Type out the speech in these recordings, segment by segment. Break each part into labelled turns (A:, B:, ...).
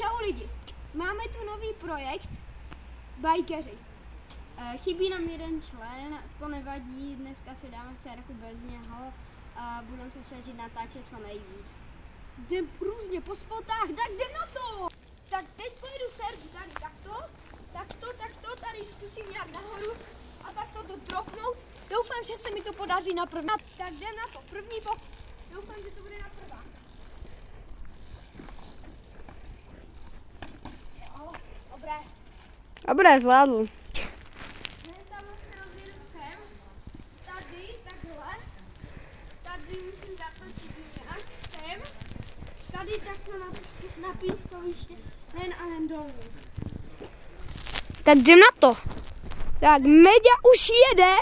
A: Čau lidi, máme tu nový projekt Bajkeři. Chybí nám jeden člen, to nevadí, dneska si dáme sérku bez něho a budeme se snažit natáčet co nejvíc. Jdem různě po spotách, tak jdem na to! Tak teď pojedu sérku tady takto, tady zkusím nějak nahoru a takto to dropnout. Doufám, že se mi to podaří na první. Tak jdem na to, první pokus. Doufám, že to bude na prvá.
B: Dobré, zvládl.
A: Tam se rozjedu sem, tady, takhle, tady musím zatočit nějak, sem, tady takhle na pískoviště, jen a jen dolů.
B: Tak jdem na to. Tak Meďa už jede.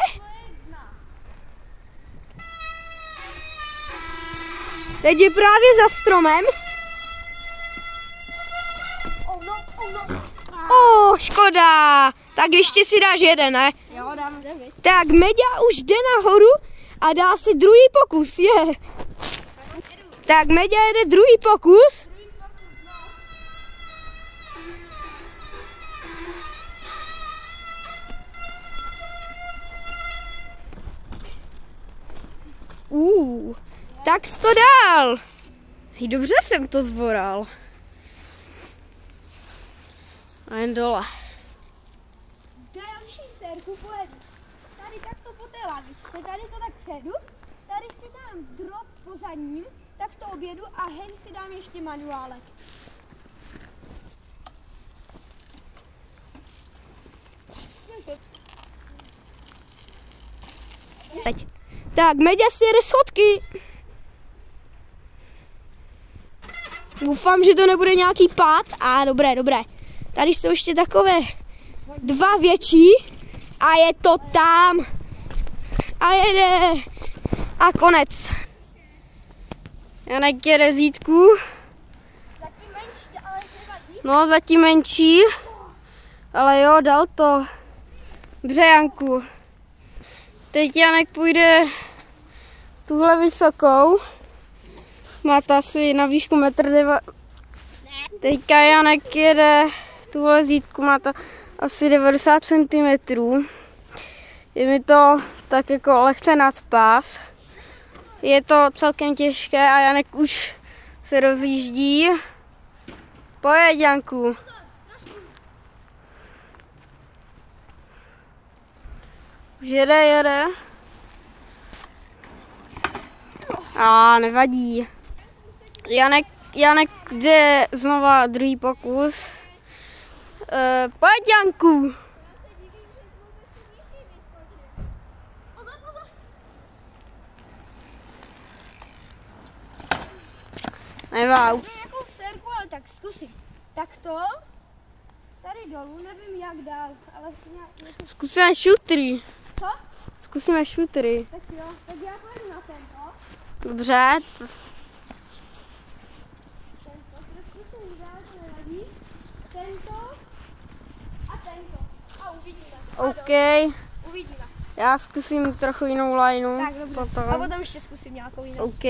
B: Teď je právě za stromem. Škoda. Tak ještě si dáš jeden, ne?
A: Jo, dám 9.
B: Tak Meďa už jde nahoru a dá si druhý pokus, je. Tak Meďa jede druhý pokus. Tak jsi to dal. Dobře jsem to zvoral. A jen dole.
A: Další sérku pojedu. Tady takto po té lavičce, tady to tak předu, tady si dám drop po zadním, tak to objedu a hen si dám ještě manuálek.
B: Teď. Tak, Meďa si jede schodky. Doufám, že to nebude nějaký pád. Dobré. Tady jsou ještě takové dva větší. A je to tam. A jede. A konec. Janek jede zítku.
A: Zatím menší, ale nevadí.
B: No, zatím menší. Ale jo, dal to. Dobře, Janku. Teď Janek půjde tuhle vysokou. Má to asi na výšku 1,9 m. Teďka Janek jede tuhle zítku, má to asi 90 cm. Je mi to tak jako lehce nad pás. Je to celkem těžké a Janek už se rozjíždí. Pojď, Janku. Už jede. Nevadí. Janek jde znova druhý pokus. Pojď, Janku. Nevá.
A: Nějakou sérku, ale tak zkusím. Takto. Tady dolů, nevím jak dál, ale nějak...
B: Zkusíme šutry.
A: Co?
B: Zkusíme šutry.
A: Tak jo, tak já pojedu na tento.
B: Dobře.
A: Tento, zkusím dál, to nevadí. Tento a tento. A uvidíme.
B: OK.
A: Uvidíme.
B: Já zkusím trochu jinou lineu.
A: Tak dobře.
B: Potom.
A: A potom ještě zkusím nějakou jinou.
B: OK.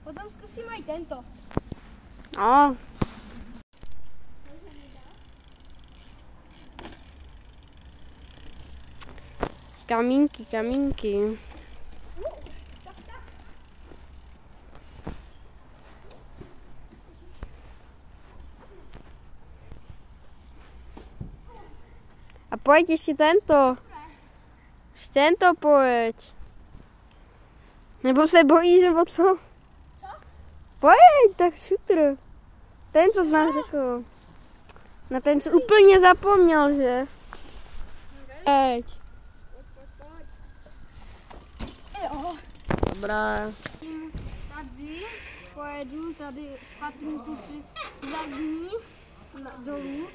A: Potom zkusím i tento.
B: No. Kamínky.
A: Tak.
B: A pojď ještě tento. Ještě tento pojď. Nebo se bojíš, nebo co?
A: Co?
B: Pojď, tak šutr. Ten, co jsi nám řekl. Na ten jsi úplně zapomněl, že? Pojď.
A: Jo.
B: Dobrá.
A: Tady pojedu, tady spatřím tu zadní dolů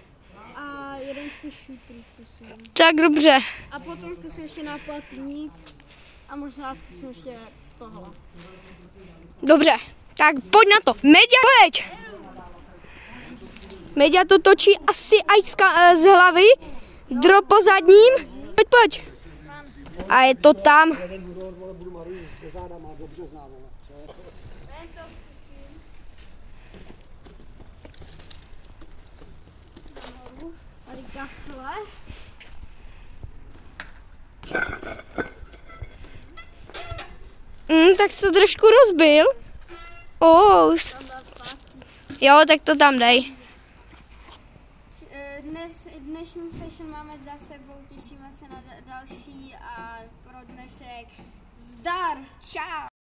A: a jeden z těch šutrů zkusím.
B: Tak dobře.
A: A potom zkusím ještě náplatník a možná zkusím ještě tohle.
B: Dobře. Tak pojď na to. Meďa, pojď. Meďa to točí asi až z hlavy. Drop po zadním. Pojď. A je to tam.
A: Tady takhle.
B: Tak se to trošku rozbil. Už. Jo, tak to tam dej.
A: Dnešní session máme za sebou, těšíme se na další a pro dnešek zdar. Čau.